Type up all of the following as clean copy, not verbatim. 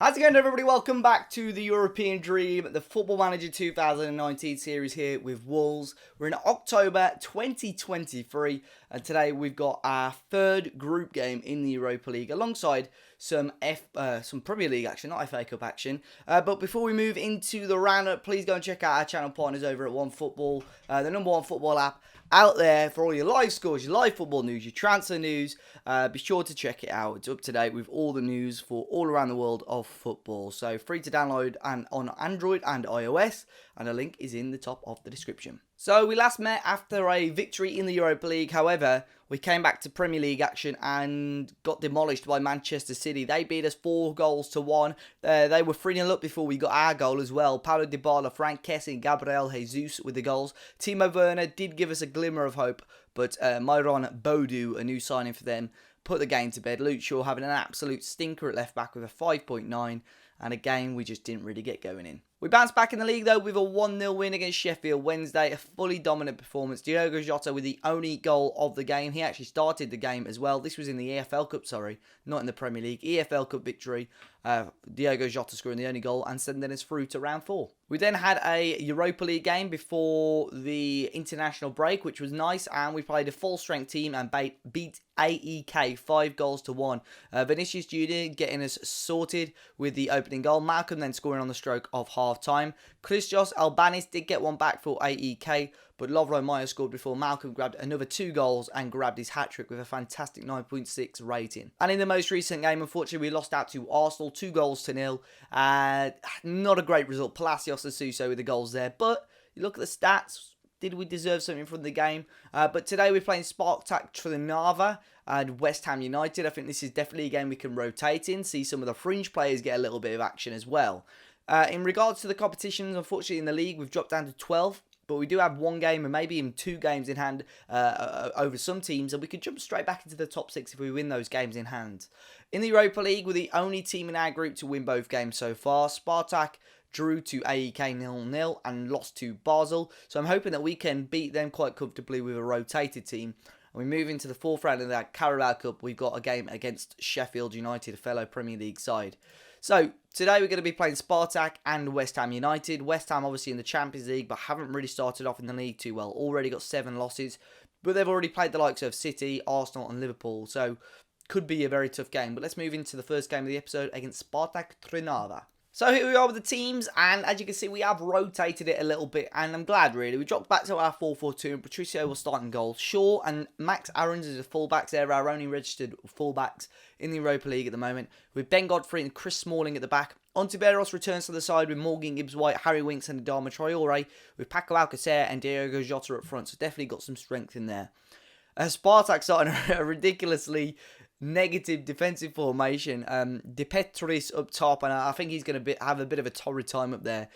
How's it going, everybody? Welcome back to the European Dream, the Football Manager 2019 series here with Wolves. We're in October 2023, and today we've got our third group game in the Europa League alongside some Premier League action, not FA Cup action. But before we move into the roundup, please go and check out our channel partners over at OneFootball, the number one football app out there for all your live scores, your live football news, your transfer news. Be sure to check it out. It's up to date with all the news for all around the world of football. So free to download and on Android and iOS, and a link is in the top of the description. So we last met after a victory in the Europa League. However, we came back to Premier League action and got demolished by Manchester City. They beat us 4-1. They were 3-0 up before we got our goal as well. Paulo Dybala, Frank Kessie and Gabriel Jesus with the goals. Timo Werner did give us a glimmer of hope, but Myron Bodu, a new signing for them, put the game to bed. Luke Shaw having an absolute stinker at left back with a 5.9, and a game we just didn't really get going in. We bounced back in the league though with a 1-0 win against Sheffield Wednesday, a fully dominant performance. Diogo Jota with the only goal of the game. He actually started the game as well. This was in the EFL Cup, not in the Premier League. EFL Cup victory. Diogo Jota scoring the only goal and sending us through to round 4. We then had a Europa League game before the international break, which was nice, and we played a full-strength team and beat AEK 5-1. Vinicius Junior getting us sorted with the opening goal. Malcolm then scoring on the stroke of half-time. Christos Albanis did get one back for AEK, but Lovro Mayer scored before Malcolm grabbed another 2 goals and grabbed his hat-trick with a fantastic 9.6 rating. And in the most recent game, unfortunately, we lost out to Arsenal, 2-0. Not a great result. Palacios and Suso with the goals there, but you look at the stats. Did we deserve something from the game? But today we're playing Spartak Trnava and West Ham United. I think this is definitely a game we can rotate in, see some of the fringe players get a little bit of action as well. In regards to the competitions, unfortunately in the league we've dropped down to 12. But we do have one game and maybe even 2 games in hand over some teams, and we could jump straight back into the top 6 if we win those games in hand. In the Europa League, we're the only team in our group to win both games so far. Spartak drew to AEK 0-0 and lost to Basel. So I'm hoping that we can beat them quite comfortably with a rotated team. And we move into the 4th round of that Carabao Cup. We've got a game against Sheffield United, a fellow Premier League side. So, today we're going to be playing Spartak and West Ham United. West Ham obviously in the Champions League, but haven't really started off in the league too well. Already got 7 losses, but they've already played the likes of City, Arsenal and Liverpool. So, could be a very tough game. But let's move into the first game of the episode against Spartak Trnava. So here we are with the teams, and as you can see, we have rotated it a little bit, and I'm glad, really. We dropped back to our 4-4-2, and Patricio will start in goal. Shaw and Max Aarons as the fullbacks. They're our only registered fullbacks in the Europa League at the moment, with Ben Godfrey and Chris Smalling at the back. Ontiveros returns to the side with Morgan Gibbs-White, Harry Winks and Adama Traore, with Paco Alcacer and Diogo Jota up front, so definitely got some strength in there. Spartak starting a ridiculously negative defensive formation. De Petris up top, and I think he's going to have a bit of a torrid time up there.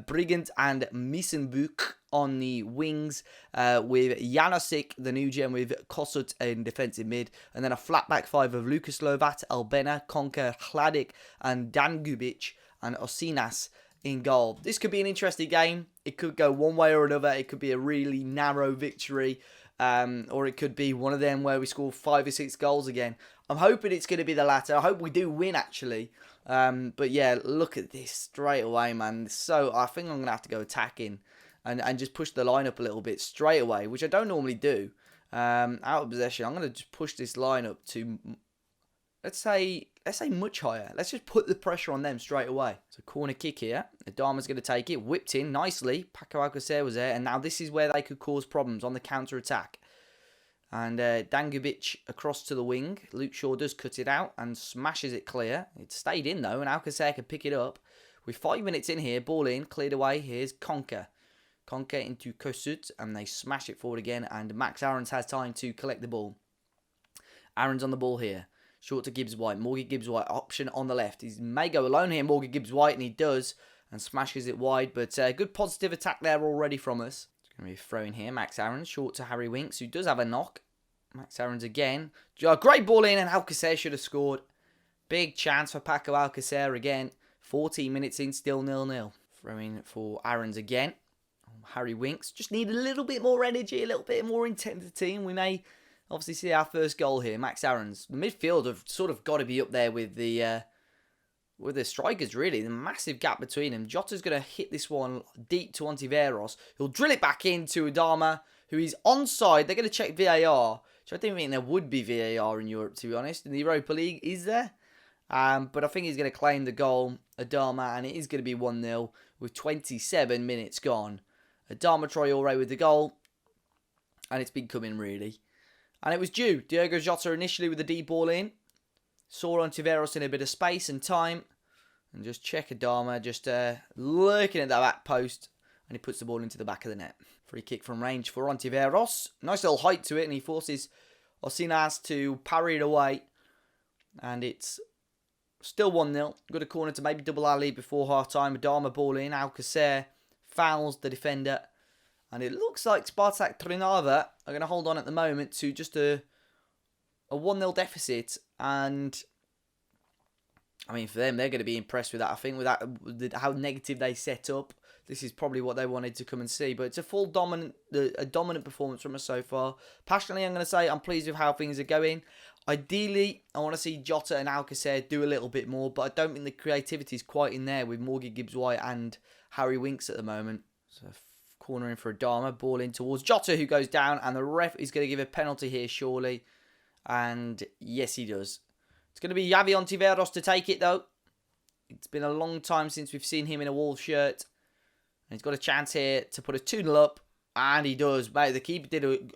Brigant and Missenbuk on the wings, with Janosic, the new gem, with Kosut in defensive mid, and then a flat back 5 of Lucas Lovat, Albena, Konka, Hladik, and Dangubic and Osinas in goal. This could be an interesting game. It could go one way or another. It could be a really narrow victory. Or it could be one of them where we score 5 or 6 goals again. I'm hoping it's going to be the latter. I hope we do win, actually. But yeah, look at this straight away, man. So I think I'm going to have to go attacking and just push the line up a little bit straight away, which I don't normally do. Out of possession, I'm going to just push this line up to, let's say much higher. Let's just put the pressure on them straight away. So corner kick here. Adama's going to take it. Whipped in nicely. Paco Alcacer was there. And now this is where they could cause problems on the counter-attack. And Dangubic across to the wing. Luke Shaw does cut it out and smashes it clear. It stayed in though, and Alcacer can pick it up. With 5 minutes in here, ball in, cleared away. Here's Konka. Konka into Kosut, and they smash it forward again. And Max Aarons has time to collect the ball. Aarons on the ball here. Short to Gibbs-White. Morgan Gibbs-White option on the left. He may go alone here, Morgan Gibbs-White, and he does. And smashes it wide. But good positive attack there already from us. It's going to be thrown here. Max Aarons. Short to Harry Winks, who does have a knock. Max Aarons again. Great ball in, and Alcacer should have scored. Big chance for Paco Alcacer again. 14 minutes in, still 0-0. Throwing for Aarons again. Harry Winks. Just need a little bit more energy, a little bit more intensity, and we may obviously see our first goal here. Max Aarons. The midfield have sort of got to be up there with the with the strikers, really. The massive gap between them. Jota's going to hit this one deep to Ontiveros. He'll drill it back into Adama, who is onside. They're going to check VAR, which I didn't think there would be VAR in Europe, to be honest. In the Europa League, is there? But I think he's going to claim the goal, Adama, and it is going to be 1-0 with 27 minutes gone. Adama Traore with the goal, and it's been coming, really. And it was due. Diogo Jota initially with the deep ball in. Saw Ontiveros in a bit of space and time. And just check Adama, just lurking at that back post. And he puts the ball into the back of the net. Free kick from range for Ontiveros. Nice little height to it, and he forces Osinas to parry it away. And it's still 1-0. Got a corner to maybe double our lead before half-time. Adama ball in. Alcacer fouls the defender. And it looks like Spartak Trnava are going to hold on at the moment to just a 1-0 deficit. And, I mean, for them, they're going to be impressed with that. I think with that, with how negative they set up, this is probably what they wanted to come and see. But it's a dominant performance from us so far. Passionately, I'm going to say I'm pleased with how things are going. Ideally, I want to see Jota and Alcacer do a little bit more. But I don't think the creativity is quite in there with Morgan Gibbs-White and Harry Winks at the moment. So, corner in for Adama, ball in towards Jota, who goes down, and the ref is going to give a penalty here, surely. And yes, he does. It's going to be Javi Ontiveros to take it, though. It's been a long time since we've seen him in a Wolves shirt. And he's got a chance here to put a 2-0 up, and he does. Mate, the keeper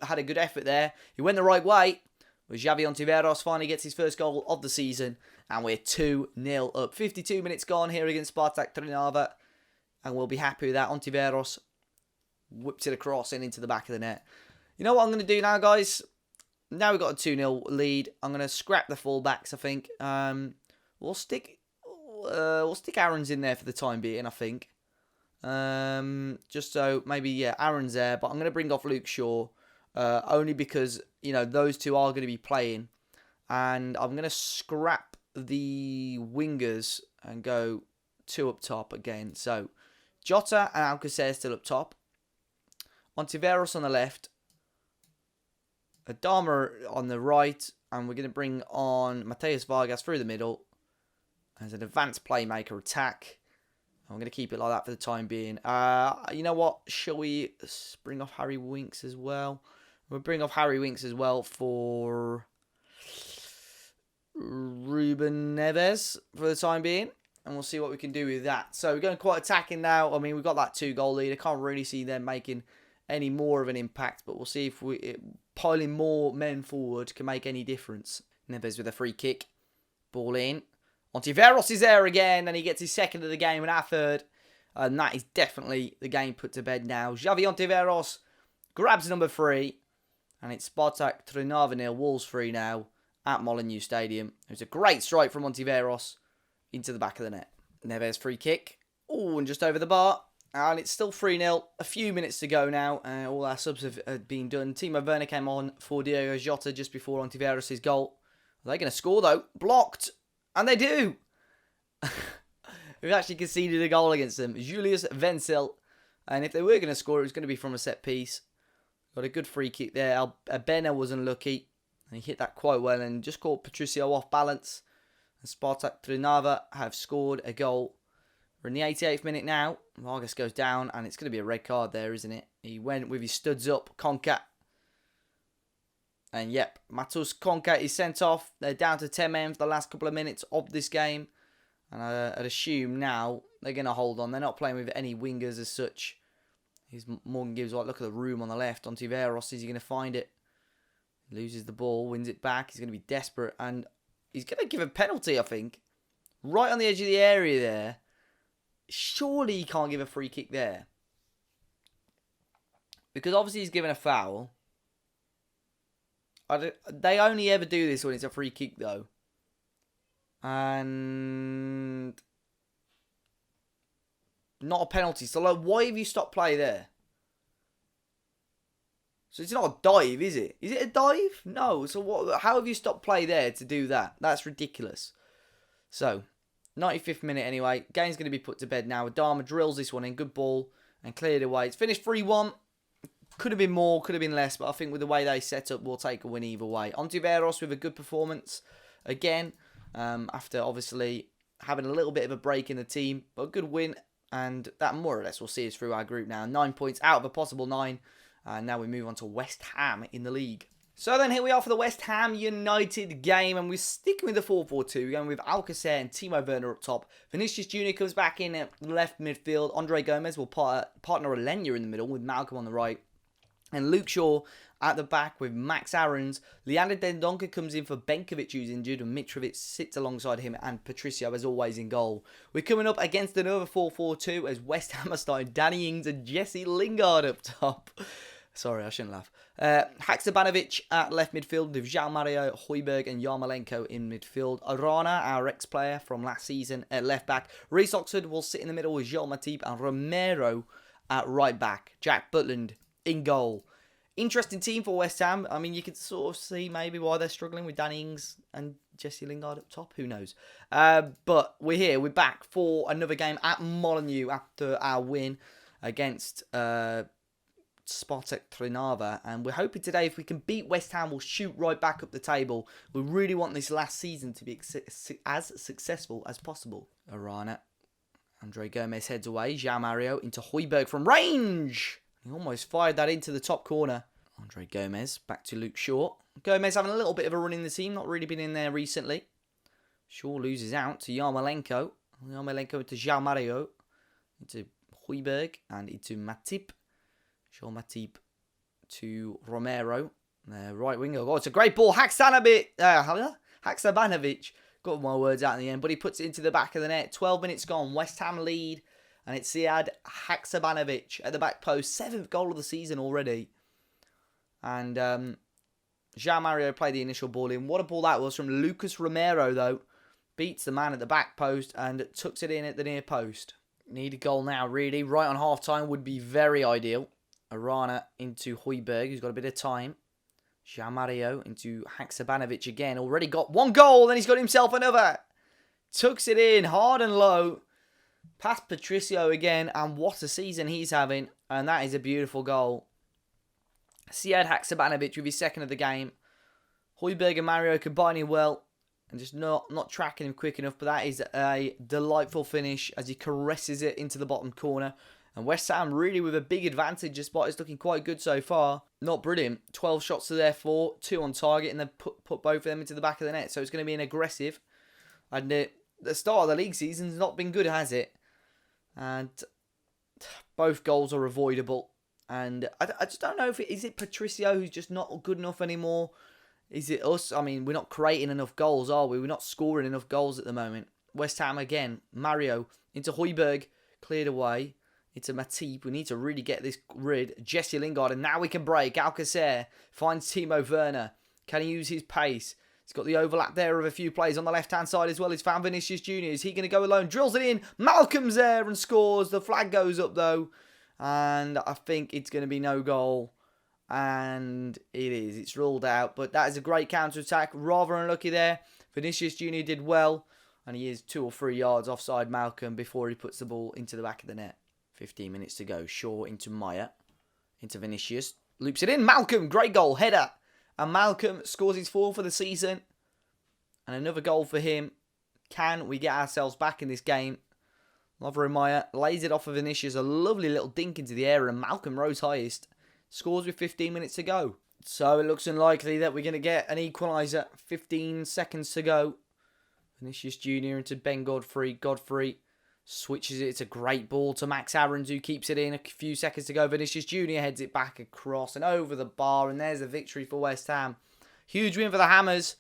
had a good effort there. He went the right way. But Javi Ontiveros finally gets his first goal of the season, and we're 2-0 up. 52 minutes gone here against Spartak Trnava, and we'll be happy with that. Ontiveros whips it across and into the back of the net. You know what I'm going to do now, guys? Now we've got a 2-0 lead. I'm going to scrap the fullbacks, I think. We'll stick Aaron's in there for the time being, I think. Just so maybe, yeah, Aaron's there. But I'm going to bring off Luke Shaw. Only because, you know, those two are going to be playing. And I'm going to scrap the wingers and go 2 up top again. So, Jota and Alcacer still up top. Ontiveros on the left. Adama on the right. And we're going to bring on Mateus Vargas through the middle as an advanced playmaker attack. I'm going to keep it like that for the time being. You know what? Shall we bring off Harry Winks as well? We'll bring off Harry Winks as well for Ruben Neves for the time being. And we'll see what we can do with that. So we're going quite attacking now. I mean, we've got that 2-goal lead. I can't really see them making any more of an impact. But we'll see if piling more men forward can make any difference. Neves with a free kick. Ball in. Ontiveros is there again. And he gets his second of the game and our third. And that is definitely the game put to bed now. Javi Ontiveros grabs number 3. And it's Spartak Trnava 0, Wolves 3 now at Molineux Stadium. It was a great strike from Ontiveros into the back of the net. Neves free kick. Oh, and just over the bar. And it's still 3-0. A few minutes to go now. All our subs have been done. Timo Werner came on for Diogo Jota just before Ontiveros' goal. Are they going to score, though? Blocked. And they do. We've actually conceded a goal against them. Julius Wenzel. And if they were going to score, it was going to be from a set piece. Got a good free kick there. Abena was unlucky. And he hit that quite well and just caught Patricio off balance. And Spartak Trnava have scored a goal. We're in the 88th minute now. Vargas goes down and it's going to be a red card there, isn't it? He went with his studs up. Conca. And yep, Matus Conca is sent off. They're down to 10 men for the last couple of minutes of this game. And I'd assume now they're going to hold on. They're not playing with any wingers as such. He's Morgan Gibbs-White. Look at the room on the left. Ontiveros, is he going to find it? He loses the ball, wins it back. He's going to be desperate. And he's going to give a penalty, I think. Right on the edge of the area there. Surely he can't give a free kick there. Because obviously he's given a foul. They only ever do this when it's a free kick, though. And not a penalty. So, like, why have you stopped play there? So, it's not a dive, is it? Is it a dive? No. So, what? How have you stopped play there to do that? That's ridiculous. So, 95th minute anyway. Game's going to be put to bed now. Adama drills this one in. Good ball. And cleared away. It's finished 3-1. Could have been more, could have been less. But I think with the way they set up, we'll take a win either way. Ontiveros with a good performance. Again, after obviously having a little bit of a break in the team, but a good win, and that more or less will see us through our group now. 9 points out of a possible 9, and now we move on to West Ham in the league. So then here we are for the West Ham United game, and we're sticking with the 4-4-2. We're going with Alcacer and Timo Werner up top. Vinicius Jr. comes back in at left midfield. Andre Gomez will partner Alenya in the middle with Malcolm on the right. And Luke Shaw at the back with Max Aarons. Leander Dendoncker comes in for Benkovic, who's injured, and Mitrovic sits alongside him, and Patricio, as always, in goal. We're coming up against another 4-4-2 as West Ham are starting Danny Ings and Jesse Lingard up top. Sorry, I shouldn't laugh. Haksabanovic at left midfield with João Mario, Højbjerg and Yarmolenko in midfield. Arana, our ex-player from last season, at left back. Reece Oxford will sit in the middle with Joel Matip and Romero at right back. Jack Butland in goal. Interesting team for West Ham. I mean, you can sort of see maybe why they're struggling with Danny Ings and Jesse Lingard up top. Who knows? But we're here. We're back for another game at Molineux after our win against Spartak Trnava, and we're hoping today if we can beat West Ham, we'll shoot right back up the table. We really want this last season to be as successful as possible. Arana, Andre Gomez heads away. João Mario into Højbjerg from range. He almost fired that into the top corner. Andre Gomez back to Luke Shaw. Gomez having a little bit of a run in the team, not really been in there recently. Shaw loses out to Yarmolenko. Yarmolenko into João Mario, into Højbjerg and into Matip. Joel Matip to Romero, right winger. Oh, it's a great ball. Haksabanovic. Got my words out in the end, but he puts it into the back of the net. 12 minutes gone. West Ham lead, and it's Sead Haksabanovic at the back post. 7th goal of the season already. And João Mario played the initial ball in. What a ball that was from Lucas Romero, though. Beats the man at the back post and tucks it in at the near post. Need a goal now, really. Right on half-time would be very ideal. Arana into Højbjerg, who's got a bit of time. João Mario into Haksabanovic again. Already got 1 goal, then he's got himself another. Tucks it in hard and low. Past Patricio again, and what a season he's having. And that is a beautiful goal. Sead Haksabanovic with his second of the game. Højbjerg and Mario combining well. And just not tracking him quick enough. But that is a delightful finish as he caresses it into the bottom corner. And West Ham really with a big advantage despite it's looking quite good so far. Not brilliant. 12 shots to their 4, 2 on target, and then put both of them into the back of the net. So it's going to be an aggressive. And the start of the league season's not been good, has it? And both goals are avoidable. And I just don't know if is it Patricio who's just not good enough anymore? Is it us? I mean, we're not creating enough goals, are we? We're not scoring enough goals at the moment. West Ham again. Mario into Højbjerg. Cleared away. It's a Matip. We need to really get this rid. Jesse Lingard. And now we can break. Alcacer finds Timo Werner. Can he use his pace? He's got the overlap there of a few players on the left-hand side as well. He's found Vinicius Jr. Is he going to go alone? Drills it in. Malcolm's there and scores. The flag goes up though. And I think it's going to be no goal. And it is. It's ruled out. But that is a great counter-attack. Rather unlucky there. Vinicius Jr. did well. And he is 2 or 3 yards offside Malcolm before he puts the ball into the back of the net. 15 minutes to go. Shaw into Maya. Into Vinicius. Loops it in. Malcolm. Great goal. Header. And Malcolm scores his 4th for the season. And another goal for him. Can we get ourselves back in this game? Lovren Maya lays it off of Vinicius. A lovely little dink into the air. And Malcolm rose highest. Scores with 15 minutes to go. So it looks unlikely that we're going to get an equaliser. 15 seconds to go. Vinicius Jr. into Ben Godfrey. Godfrey switches it. It's a great ball to Max Aarons, who keeps it in. A few seconds to go. Vinicius Jr. heads it back across and over the bar. And there's a victory for West Ham. Huge win for the Hammers.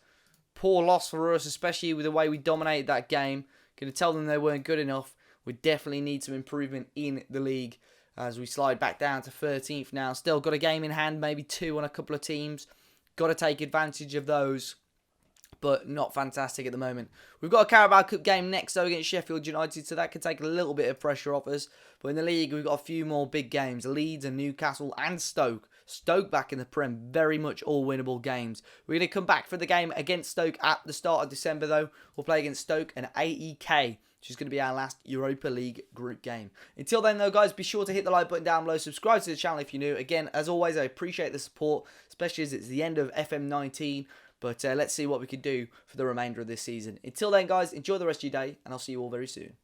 Poor loss for us, especially with the way we dominated that game. Going to tell them they weren't good enough. We definitely need some improvement in the league as we slide back down to 13th now. Still got a game in hand, maybe 2 on a couple of teams. Got to take advantage of those. But not fantastic at the moment. We've got a Carabao Cup game next though against Sheffield United, so that could take a little bit of pressure off us. But in the league, we've got a few more big games. Leeds and Newcastle and Stoke. Stoke back in the Prem, very much all winnable games. We're going to come back for the game against Stoke at the start of December though. We'll play against Stoke and AEK, which is going to be our last Europa League group game. Until then though guys, be sure to hit the like button down below, subscribe to the channel if you're new. Again, as always, I appreciate the support, especially as it's the end of FM19. But let's see what we can do for the remainder of this season. Until then, guys, enjoy the rest of your day, and I'll see you all very soon.